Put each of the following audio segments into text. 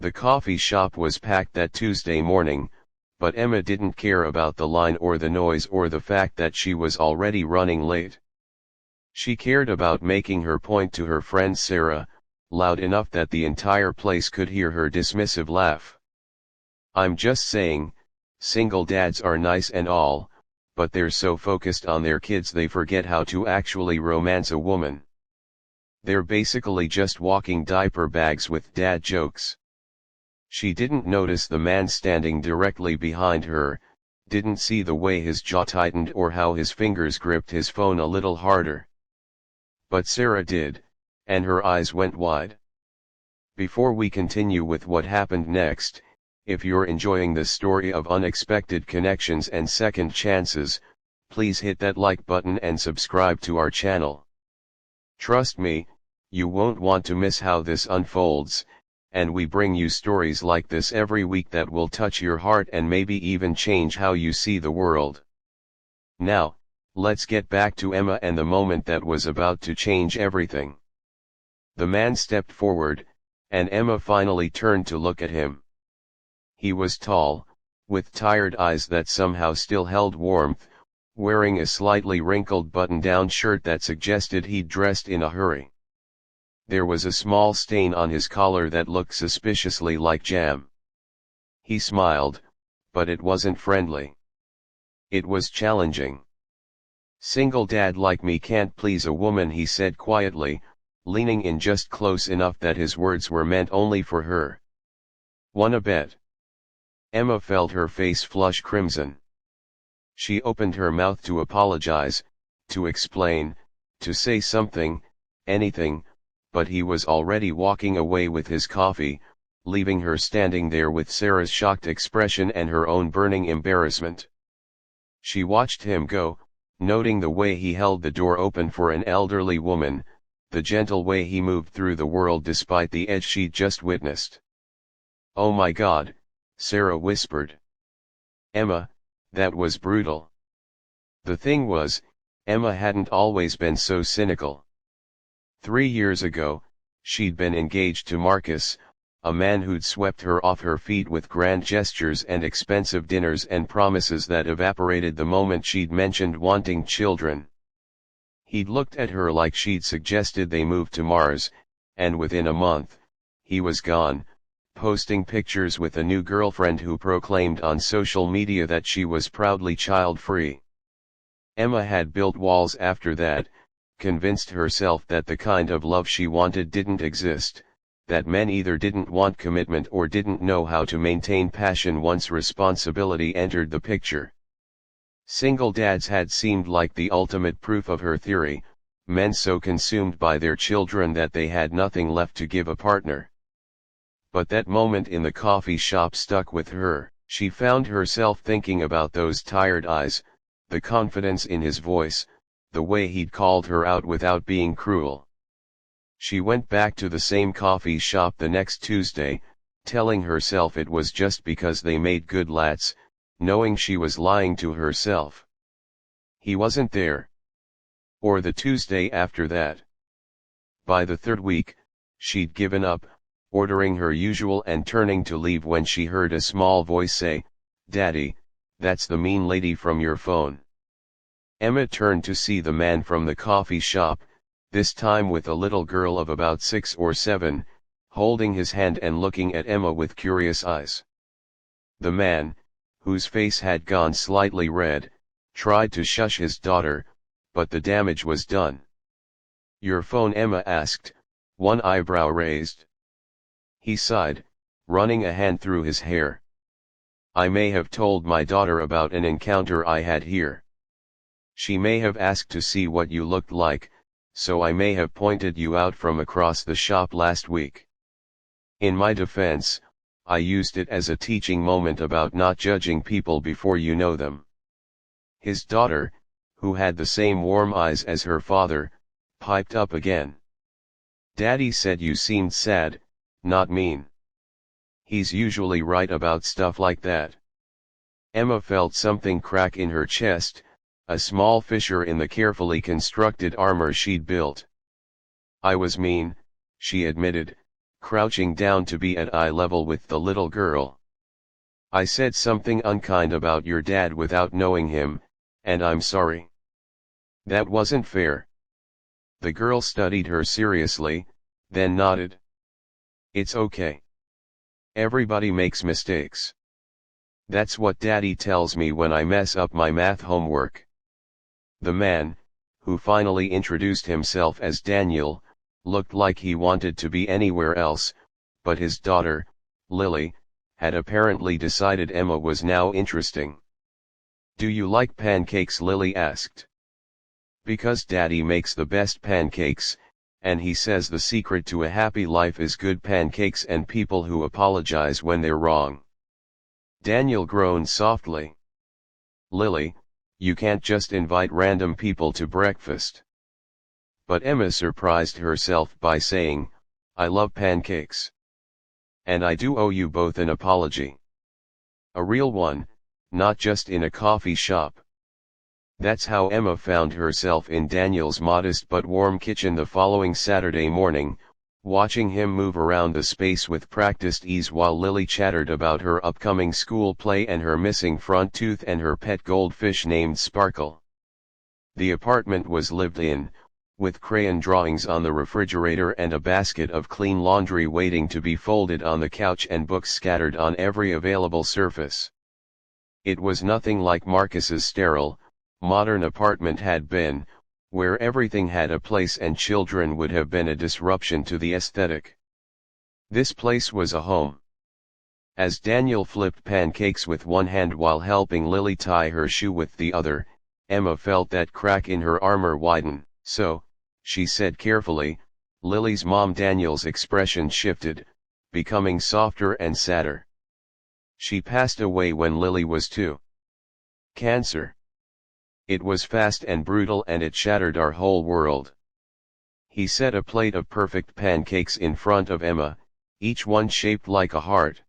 The coffee shop was packed that Tuesday morning, but Emma didn't care about the line or the noise or the fact that she was already running late. She cared about making her point to her friend Sarah, loud enough that the entire place could hear her dismissive laugh. "I'm just saying, single dads are nice and all, but they're so focused on their kids they forget how to actually romance a woman. They're basically just walking diaper bags with dad jokes." She didn't notice the man standing directly behind her, didn't see the way his jaw tightened or how his fingers gripped his phone a little harder. But Sarah did, and her eyes went wide. Before we continue with what happened next, if you're enjoying this story of unexpected connections and second chances, please hit that like button and subscribe to our channel. Trust me, you won't want to miss how this unfolds, and we bring you stories like this every week that will touch your heart and maybe even change how you see the world. Now, let's get back to Emma and the moment that was about to change everything. The man stepped forward, and Emma finally turned to look at him. He was tall, with tired eyes that somehow still held warmth, wearing a slightly wrinkled button-down shirt that suggested he'd dressed in a hurry. There was a small stain on his collar that looked suspiciously like jam. He smiled, but it wasn't friendly. It was challenging. "Single dad like me can't please a woman," he said quietly, leaning in just close enough that his words were meant only for her. "Wanna bet?" Emma felt her face flush crimson. She opened her mouth to apologize, to explain, to say something, anything, but he was already walking away with his coffee, leaving her standing there with Sarah's shocked expression and her own burning embarrassment. She watched him go, noting the way he held the door open for an elderly woman, the gentle way he moved through the world despite the edge she'd just witnessed. "Oh my God," Sarah whispered. "Emma, that was brutal." The thing was, Emma hadn't always been so cynical. 3 years ago, she'd been engaged to Marcus, a man who'd swept her off her feet with grand gestures and expensive dinners and promises that evaporated the moment she'd mentioned wanting children. He'd looked at her like she'd suggested they move to Mars, and within a month, he was gone, posting pictures with a new girlfriend who proclaimed on social media that she was proudly child-free. Emma had built walls after that, convinced herself that the kind of love she wanted didn't exist, that men either didn't want commitment or didn't know how to maintain passion once responsibility entered the picture. Single dads had seemed like the ultimate proof of her theory, men so consumed by their children that they had nothing left to give a partner. But that moment in the coffee shop stuck with her. She found herself thinking about those tired eyes, the confidence in his voice, the way he'd called her out without being cruel. She went back to the same coffee shop the next Tuesday, telling herself it was just because they made good lads, knowing she was lying to herself. He wasn't there. Or the Tuesday after that. By the third week, she'd given up, ordering her usual and turning to leave when she heard a small voice say, "Daddy, that's the mean lady from your phone." Emma turned to see the man from the coffee shop, this time with a little girl of about 6 or 7, holding his hand and looking at Emma with curious eyes. The man, whose face had gone slightly red, tried to shush his daughter, but the damage was done. "Your phone?" Emma asked, one eyebrow raised. He sighed, running a hand through his hair. "I may have told my daughter about an encounter I had here. She may have asked to see what you looked like, so I may have pointed you out from across the shop last week. In my defense, I used it as a teaching moment about not judging people before you know them." His daughter, who had the same warm eyes as her father, piped up again. "Daddy said you seemed sad, not mean. He's usually right about stuff like that." Emma felt something crack in her chest, a small fissure in the carefully constructed armor she'd built. "I was mean," she admitted, crouching down to be at eye level with the little girl. I said something unkind about your dad without knowing him, and I'm sorry. That wasn't fair. The girl studied her seriously, then nodded. It's okay. Everybody makes mistakes. That's what Daddy tells me when I mess up my math homework. The man, who finally introduced himself as Daniel, looked like he wanted to be anywhere else, but his daughter, Lily, had apparently decided Emma was now interesting. Do you like pancakes? Lily asked. Because Daddy makes the best pancakes, and he says the secret to a happy life is good pancakes and people who apologize when they're wrong. Daniel groaned softly. Lily, you can't just invite random people to breakfast. But Emma surprised herself by saying, I love pancakes. And I do owe you both an apology. A real one, not just in a coffee shop. That's how Emma found herself in Daniel's modest but warm kitchen the following Saturday morning, watching him move around the space with practiced ease while Lily chattered about her upcoming school play and her missing front tooth and her pet goldfish named Sparkle. The apartment was lived in, with crayon drawings on the refrigerator and a basket of clean laundry waiting to be folded on the couch and books scattered on every available surface. It was nothing like Marcus's sterile, modern apartment had been, where everything had a place and children would have been a disruption to the aesthetic. This place was a home. As Daniel flipped pancakes with one hand while helping Lily tie her shoe with the other, Emma felt that crack in her armor widen. So, she said carefully, Lily's mom. Daniel's expression shifted, becoming softer and sadder. She passed away when Lily was 2. Cancer. It was fast and brutal and it shattered our whole world. He set a plate of perfect pancakes in front of Emma, each one shaped like a heart.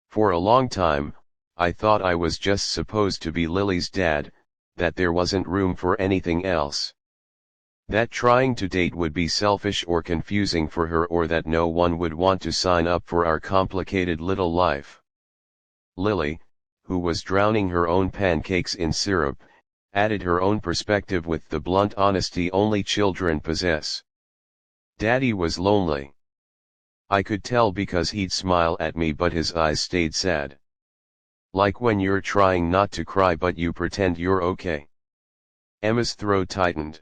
For a long time, I thought I was just supposed to be Lily's dad, that there wasn't room for anything else. That trying to date would be selfish or confusing for her, or that no one would want to sign up for our complicated little life. Lily, who was drowning her own pancakes in syrup, added her own perspective with the blunt honesty only children possess. Daddy was lonely. I could tell because he'd smile at me but his eyes stayed sad. Like when you're trying not to cry but you pretend you're okay. Emma's throat tightened.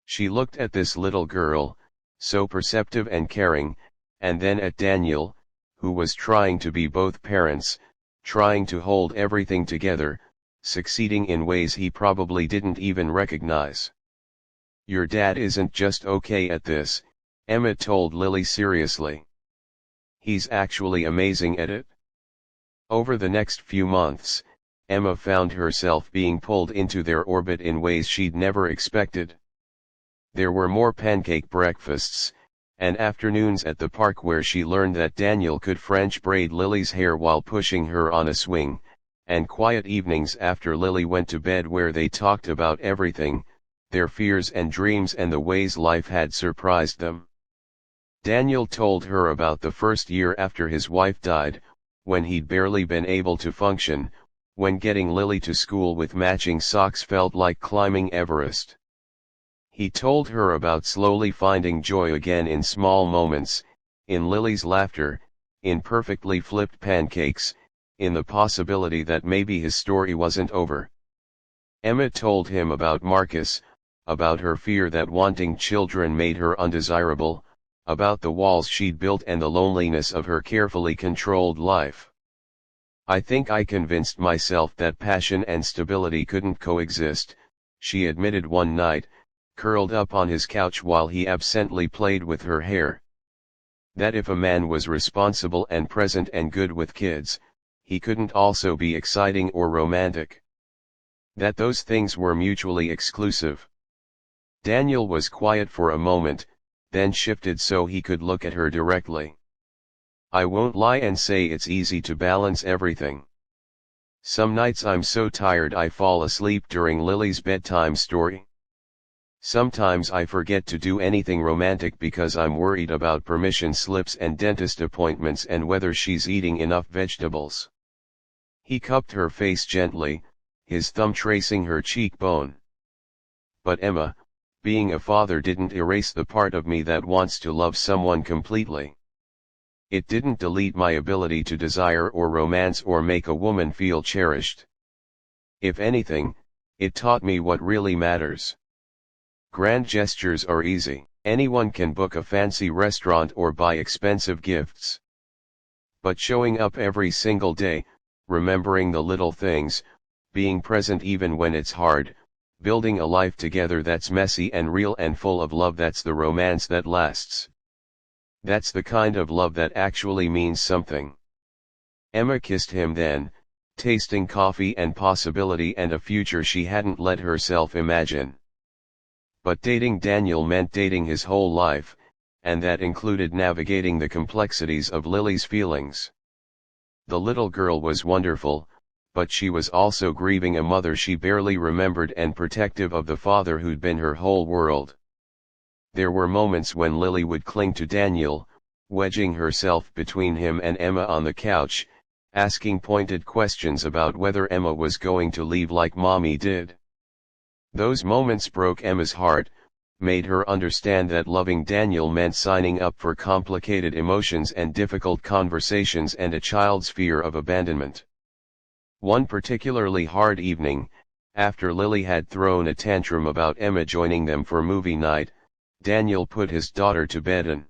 She looked at this little girl, so perceptive and caring, and then at Daniel, who was trying to be both parents, trying to hold everything together, succeeding in ways he probably didn't even recognize. Your dad isn't just okay at this, Emma told Lily seriously. He's actually amazing at it. Over the next few months, Emma found herself being pulled into their orbit in ways she'd never expected. There were more pancake breakfasts, and afternoons at the park where she learned that Daniel could French braid Lily's hair while pushing her on a swing, and quiet evenings after Lily went to bed where they talked about everything, their fears and dreams and the ways life had surprised them. Daniel told her about the first year after his wife died, when he'd barely been able to function, when getting Lily to school with matching socks felt like climbing Everest. He told her about slowly finding joy again in small moments, in Lily's laughter, in perfectly flipped pancakes, in the possibility that maybe his story wasn't over. Emma told him about Marcus, about her fear that wanting children made her undesirable, about the walls she'd built and the loneliness of her carefully controlled life. I think I convinced myself that passion and stability couldn't coexist, she admitted one night, curled up on his couch while he absently played with her hair. That if a man was responsible and present and good with kids, he couldn't also be exciting or romantic. That those things were mutually exclusive. Daniel was quiet for a moment, then shifted so he could look at her directly. I won't lie and say it's easy to balance everything. Some nights I'm so tired I fall asleep during Lily's bedtime story. Sometimes I forget to do anything romantic because I'm worried about permission slips and dentist appointments and whether she's eating enough vegetables. He cupped her face gently, his thumb tracing her cheekbone. But Emma, being a father didn't erase the part of me that wants to love someone completely. It didn't delete my ability to desire or romance or make a woman feel cherished. If anything, it taught me what really matters. Grand gestures are easy. Anyone can book a fancy restaurant or buy expensive gifts. But showing up every single day, remembering the little things, being present even when it's hard, building a life together that's messy and real and full of love, that's the romance that lasts. That's the kind of love that actually means something. Emma kissed him then, tasting coffee and possibility and a future she hadn't let herself imagine. But dating Daniel meant dating his whole life, and that included navigating the complexities of Lily's feelings. The little girl was wonderful, but she was also grieving a mother she barely remembered and protective of the father who'd been her whole world. There were moments when Lily would cling to Daniel, wedging herself between him and Emma on the couch, asking pointed questions about whether Emma was going to leave like Mommy did. Those moments broke Emma's heart, made her understand that loving Daniel meant signing up for complicated emotions and difficult conversations and a child's fear of abandonment. One particularly hard evening, after Lily had thrown a tantrum about Emma joining them for movie night, Daniel put his daughter to bed and